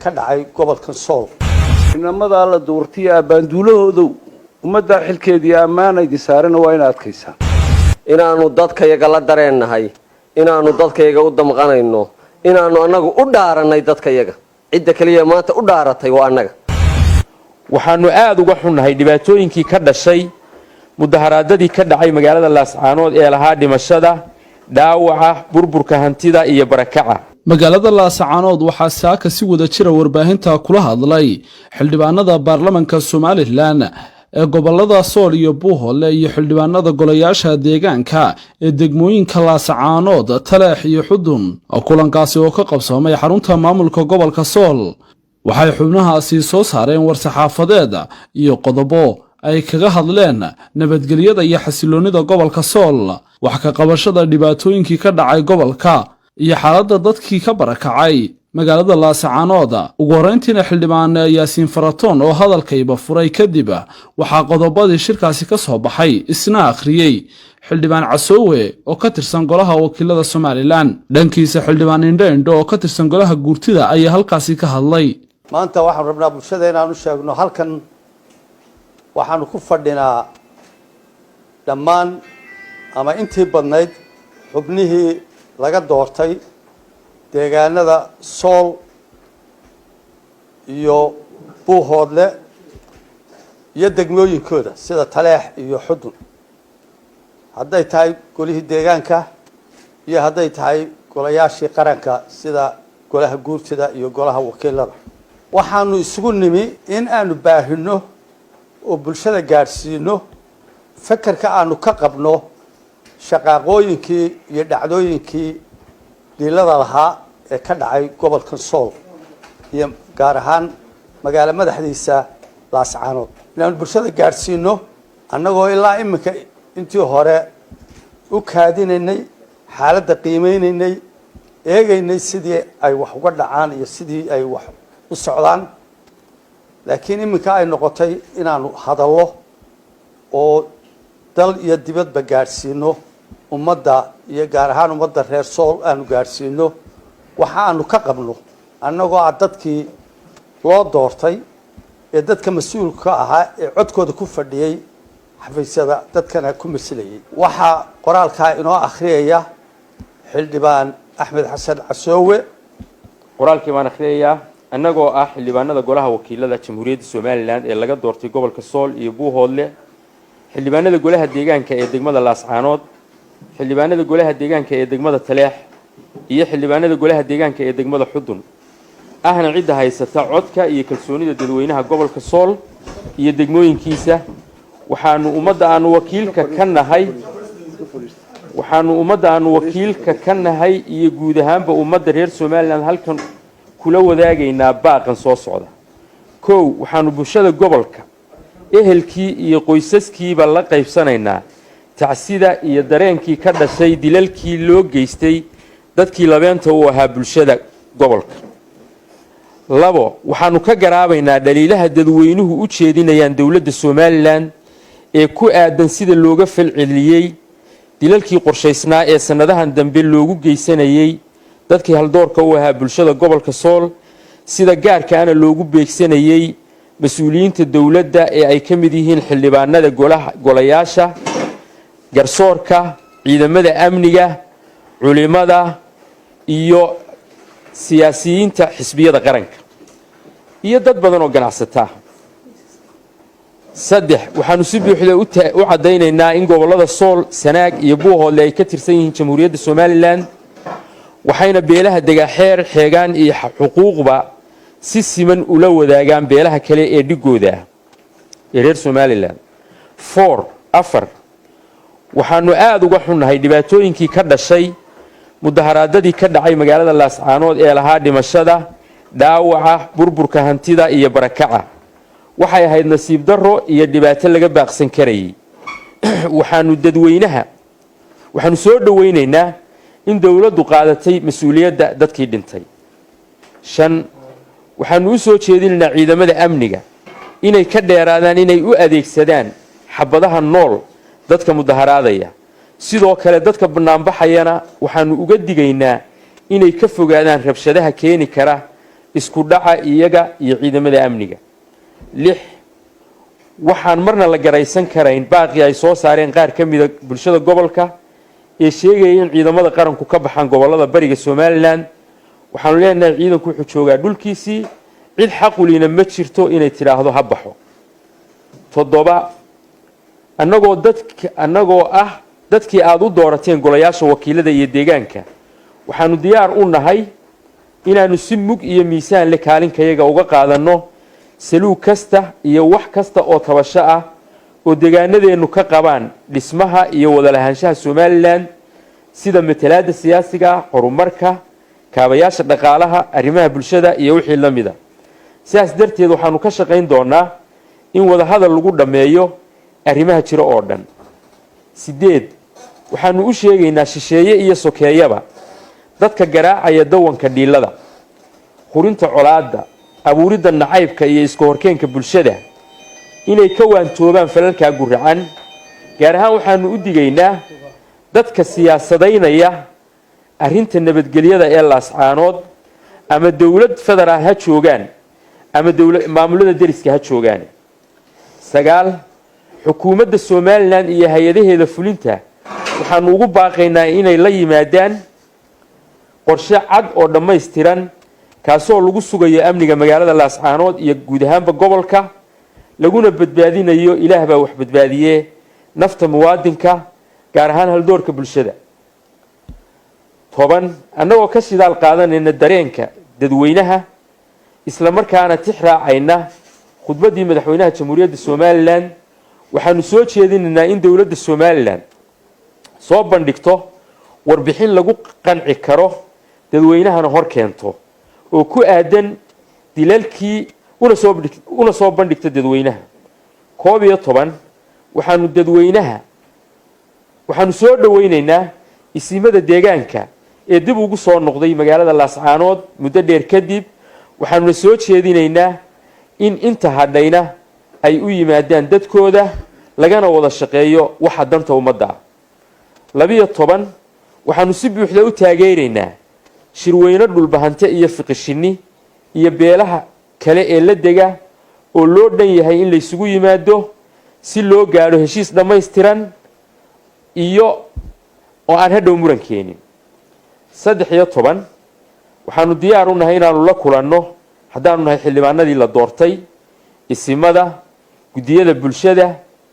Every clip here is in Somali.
ka dhacay gobolka Sool inamada la doortay banduulahoodu umada xilkeedii amaanaydi saaran waa in adkaysan inaanu dadkayaga la dareennahay inaanu dadkayaga u damqanayno inaanu anagu u dhaaranay dadkayaga cid kaliya maanta u dhaaratay waa anaga waxaanu aad uga xunnahay dhibaatooyinkii ka dhashay mudaharaadadii ka dhacay magaalada Laascaanood ee lahaa dhimashada dhaawaca burburka hantida iyo barakaca magaalada Laascaanood waxaa saaka si wada jira warbaahinta kula hadlay xildhibaanada baarlamaanka Soomaaliland ee gobolada Sool iyo Buuhoole iyo xildhibaanada golayaasha deegaanka ee degmooyinka Laascaanood Taleex iyo Xudun kulankaasi oo ka qabsoomay xarunta maamulka gobolka Sool waxay xubnahaasi soo saareen war-saxaafadeed iyo qodobo ay kaga hadleen nabadgelyada iyo xasiloonida gobolka Sool wax ka qabashada dhibaatooyinkii ka dhacay gobolka iyo xaaladda dadkii ka barakacay magaalada Laascaanood ugu horeyntiina xildhibaan Yaasiin Faratoon oo hadalkayba furay kadib waxa qodobadii shirkaasi ka soo baxay isna akhriyay xildhibaan Casoowe oo ka tirsan golaha wakiilada Soomaaliland dhankiisa xildhibaan Indho oo ka tirsan golaha guurtida ayaa halkaasi ka hadlay maanta waxaan rabnaa bulshada inaan u sheegno halkan waxaanu ku fadhinaa dhammaan ama intii badnayd xubnihii laga doortay deegaanada Sool iyo Buuhoodle iyo degmooyinkooda sida Taleex iyo Xudun hadday tahay golihii deegaanka iyo hadday tahay golayaashii qaranka sida golaha guurtida iyo golaha wakiilada waxaanu isugu nimi in aanu baahino oo bulshada gaarsiino fakarka aanu ka qabno shaqaaqooyinkii iyo dhacdooyinkii dilada lahaa ee ka dhacay gobolka Sool iyo gaar ahaan magaalo madaxdiisa Laascaanood inaanu bulshada gaarsiino annagoo ilaa imika intii hore u kaadinaynay xaaladda qiimeynay eegaynay sidii ay wax uga dhacaan iyo sidii ay wax u socdaan laakiin imika ay noqotay inaanu hadallo oo dal iyo dibadba gaarsiino ummadda iyo gaar ahaan ummadda reer Sool aanu gaarsiino waxa aanu ka qabno annagoo dadkii loo doortay ee dadka mas'uulka ahaa ee codkooda ku fadhiyay xafiisyada dadkana ku miislayay waxa qoraalka inoo akhriyaya xildhibaan Axmed Xasan Casoowe qoraalkii baan akhriyayaa annagoo ah xildhibaanada golaha wakiilada Jamhuuriyadda Soomaaliland ee laga doortay gobolka Sool iyo Buuhoodle xildhibaanada golaha deegaanka ee degmada Laascaanood xildhibaanada golaha deegaanka ee degmada Taleex iyo xildhibaanada golaha deegaanka ee degmada Xudun ahna cid haysata codka iyo kalsoonida dadweynaha gobolka Sool iyo degmooyinkiisa waxaanu ummadda aanu wakiilka ka nahay iyo guud ahaanba ummadda reer Soomaaliland halkan kula wadaagaynaa baaqan soo socda koow waxaanu bulshada gobolka ehelkii iyo qoysaskiiba la qaybsanaynaa tacsida iyo dareenkii ka dhashay dilalkii loo geystay dadkii labeenta u ahaa bulshada gobolka labo waxaanu ka garaabaynaa dhaliilaha dadweynuhu u jeedinayaan dawladda Soomaaliland ee ku aadan sida looga falceliyay dilalkii qorshaysnaa ee sanadahan dambe loogu geysanayay dadkii haldoorka u ahaa bulshada gobolka Sool sida gaarkaana loogu beegsanayay mas'uuliyiinta dawladda ee ay ka mid yihiin xildhibaanada golayaasha garsoorka ciidamada amniga culimada iyo siyaasiyiinta xisbiyada qaranka iyo dad badan oo ganacsataa saddex waxaanu si buuxda u cadaynaynaa in gobolada Sool Sanaag iyo Buuhoodle ay ka tirsan yihiin Jamhuuriyadda Soomaaliland waxayna beelaha degaxeer xeegaan iyo xuquuqba si siman ula wadaagaan beelaha kale ee dhigooda ee reer Soomaaliland 4 waxaanu aad uga xunnahay dhibaatooyinkii ka dhashay mudaharaadadii ka dhacay magaalada Laascaanood ee lahaa dhimashada dhaawaca burburka hantida iyo barakaca waxay ahayd nasiib darro iyo dhibaato laga baaqsan karayay waxaanu soo dhaweynaynaa in dawladdu qaadatay mas'uuliyadda dadkii dhintay 5 waxaanu u soo jeedinaynaa ciidamada amniga inay ka dheeraadaan inay u adeegsadaan xabadaha nool dadka mudaharaadaya sidoo kale dadka banaanbaxayana waxaanu uga digaynaa inay ka fogaadaan rabshadaha keeni kara isku dhaca iyaga iyo ciidamada amniga. 6 waxaan marna la garaysan karayn baaqi ay soo saareen qaar ka mid ah bulshada gobolka ee sheegaya in ciidamada qaranku ka baxaan gobolada bariga Soomaaliland. waxaan leenahay ciidanku wuxuu joogaa dhulkiisii, cid xaq u lehna ma jirto inay tiraahdo ha baxo. 7 annagoo ah dadkii aad u doorateen golayaasha wakiilada iyo deegaanka, waxaanu diyaar u nahay inaanu si mug iyo miisaan leh kaalinkayaga uga qaadano saluug kasta iyo wax kasta oo tabasho ah oo deegaanadeenu ka qabaan dhismaha iyo wada lahaanshaha Soomaaliland, sida matalaadda siyaasiga, horumarka, kaabayaasha dhaqaalaha, arrimaha bulshada iyo wixii la mid ah. sidaas darteed waxaanu ka shaqayn doonaa in wada hadal lagu dhameeyo arrimaha jira oo dhan. 8 waxaanu u sheegaynaa shisheeye iyo sokeeyaba dadka garaacaya dawanka dhiilada, hurinta colaadda, abuuridda nacaybka iyo iska horkeenka bulshada inay ka waantoobaan falalka guracan. gaar ahaan waxaanu u digaynaa dadka siyaasadaynaya arrinta nabadgelyada ee laascaanood, ama dawlad federaal ha joogaan ama maamulada deriska ha joogaan. 9 xukuumadda Soomaaliland iyo hay'adaheeda fulinta waxaanu ugu baaqaynaa inay la yimaadaan qorshe cad oo dhammaystiran kaasoo lagu sugayo amniga magaalada laascaanood iyo guud ahaanba gobolka, laguna badbaadinayo ilaah baa wax badbaadiyee nafta muwaadinka, gaar ahaan haldoorka bulshada. 10 annagoo ka shidaal qaadanayna dareenka dadweynaha, isla markaana tix raacayna khudbaddii madaxweynaha jamhuuriyadda Soomaaliland, waxaanu soo jeedinaynaa in dowladda Soomaaliland soo bandhigto warbixin lagu qanci karo dadweynahana hor keento oo ku aadan dilalkii una soo bandhigta dadweynaha. 11 waxaanu soo dhaweynaynaa isimada deegaanka ee dib ugu soo noqday magaalada laascaanood muddo dheer kadib. waxaanu soo jeedinaynaa in inta hadhayna ay u yimaadaan dadkooda lagana wada shaqeeyo waxa danta ummadda ah. 12 waxaanu si buuxda u taageeraynaa shirweyne dhulbahante iyo fiqishinni iyo beelaha kale ee la dega oo loo dhan yahay in la isugu yimaado si loo gaadho heshiis dhammaystiran iyo oo aan hadhow muran keenin. 13 waxaanu diyaar u nahay inaanu la kulanno haddaanu nahay xildhibaanadii la doortay, isimada, guddiyada bulshada,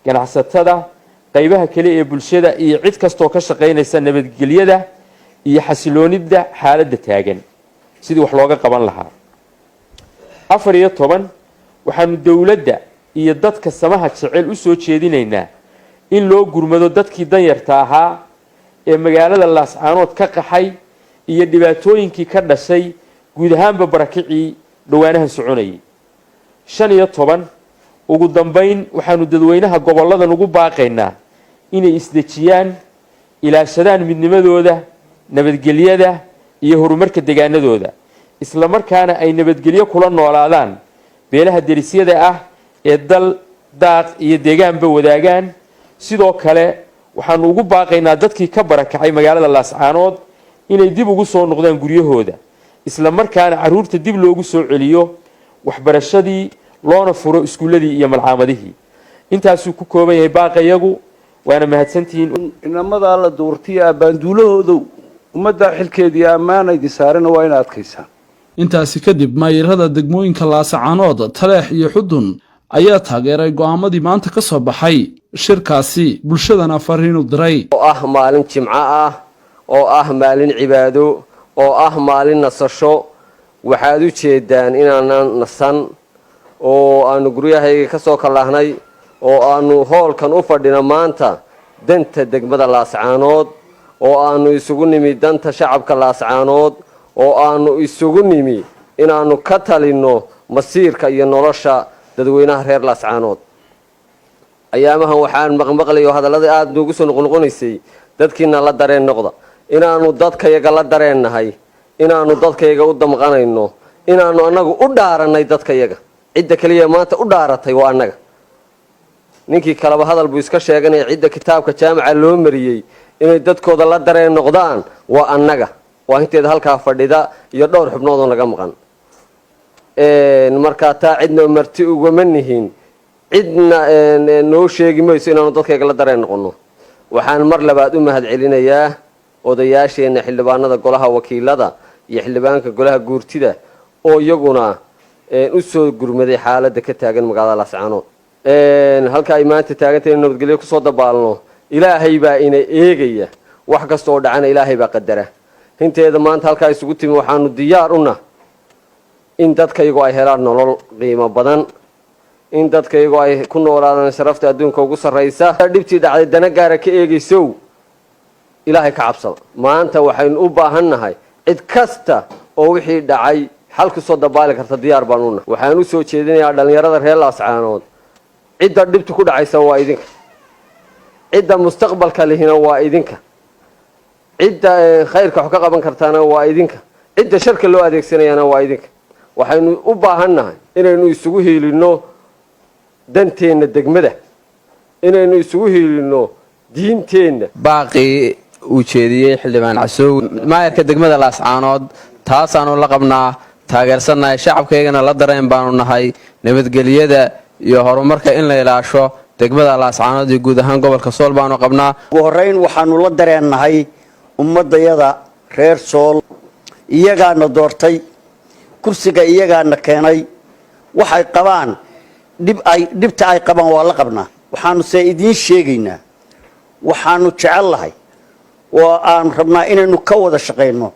ganacsatada, qaybaha kale ee bulshada iyo cid kastoo ka shaqaynaysa nabadgelyada iyo xasiloonida xaaladda taagan sidii wax looga qaban lahaa. 14 waxaanu dowladda iyo dadka samaha jecel u soo jeedinaynaa in loo gurmado dadkii danyarta ahaa ee magaalada laascaanood ka qaxay iyo dhibaatooyinkii ka dhashay guud ahaanba barakicii dhawaanahan soconayay. 15 ugu dambayn waxaanu dadweynaha goboladan ugu baaqaynaa inay isdejiyaan, ilaashadaan midnimadooda, nabadgelyada iyo horumarka deegaanadooda, isla markaana ay nabadgelyo kula noolaadaan beelaha derisyada ah ee dal, daaq iyo deegaanba wadaagaan. sidoo kale waxaanu ugu baaqaynaa dadkii ka barakacay magaalada laascaanood inay dib ugu soo noqdaan guryahooda, isla markaana caruurta dib loogu soo celiyo waxbarashadii, loona furo iskuuladii iyo malcaamadihii. intaasuu ku kooban yahay baaqayagu, waana mahadsantihiin. inamada la doortay abaanduulahooda ummadda xilkeedii ammaanaydi saarana waa in adkaysaan. intaasi kadib maayirada degmooyinka laascaanood, taleex iyo xudun ayaa taageeray go'aamadii maanta ka soo baxay shirkaasi, bulshadana fariin u diray. oo ah maalin jimco ah, oo ah maalin cibaado, oo ah maalin nasasho. waxaad u jeedaan inaanan nasan oo aanu guryahayga ka soo kalahnay oo aanu hoolkan u fadhino maanta danta degmada laascaanood, oo aanu isugu nimi danta shacabka laascaanood, oo aanu isugu nimi inaanu ka talinno masiirka iyo nolosha dadweynaha reer laascaanood. ayaamahan waxaan maqmaqlayo hadallada aad noogu soo noqonaysay dadkiina la dareen noqda, inaanu dadkayaga la dareennahay, inaanu dadkayaga u damqanayno, inaanu annagu u dhaaranay dadkayaga. cidda kaliya maanta u dhaaratay waa annaga. ninkii kaleba hadal buu iska sheeganaya cidda kitaabka jaamaca loo mariyey inay dadkooda la dareen noqdaan waa annaga, waa inteeda halkaa fadhida iyo dhowr xubnoodoo naga maqan. markaa taa cidna marti ugama nihin cidna noo sheegi mayso inaanu dadkayga la dareen noqono waxaan mar labaad u mahad celinayaa odayaasheena xildhibaanada golaha wakiilada iyo xildhibaanka golaha guurtida oo iyaguna u soo gurmaday xaaladda ka taagan magaalada Laascaanood halka ay maanta taagantahay nabadgelyo ku soo dabaalno ilaahay baa ina eegaya wax kasta oo dhacana ilaahay baa qadara hinteeda maanta halka isugu timi waxaanu diyaar u nahay in dadkaygu ay helaan nolol qiimo badan in dadkaygu ay ku noolaadaan sharafta adduunka ugu sarreysa dhibtii dhacday dana gaara ka eegayso ilaahay ka cabsada maanta waxaynu u baahannahay cid kasta oo wixii dhacay xal ku soo dabaali karta diyaar baan u nahay waxaan u soo jeedinayaa dhalinyarada reer Laascaanood cidda dhibtu ku dhacaysa waa idinka cidda mustaqbalka lehina waa idinka cidda khayrka wax ka qaban kartaana waa idinka cidda sharka loo adeegsanayana waa idinka waxaynu u baahannahay inaynu isugu hiilino danteena degmada inaynu isugu hiilino diinteena baaqi uu jeediyay xildhibaan Casoow maayarka degmada Laascaanood taasaanu la qabnaa taageersanahay shacabkeegana la dareen baanu nahay nabadgelyada iyo horumarka in la ilaasho degmada Laascaanood iyo guud ahaan gobolka Sool baanu qabnaa ugu horeyn waxaanu la dareennahay ummadayada reer Sool iyagaana doortay kursiga iyagaana keenay waxay qabaan dhibta ay qabaan waa la qabnaa waxaanu see idiin sheegaynaa waxaanu jecelahay oo aan rabnaa inaynu ka wada shaqeyno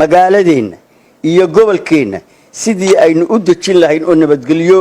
magaaladeena iyo gobolkeena sidii aynu u dejin lahayn oo nabadgelyo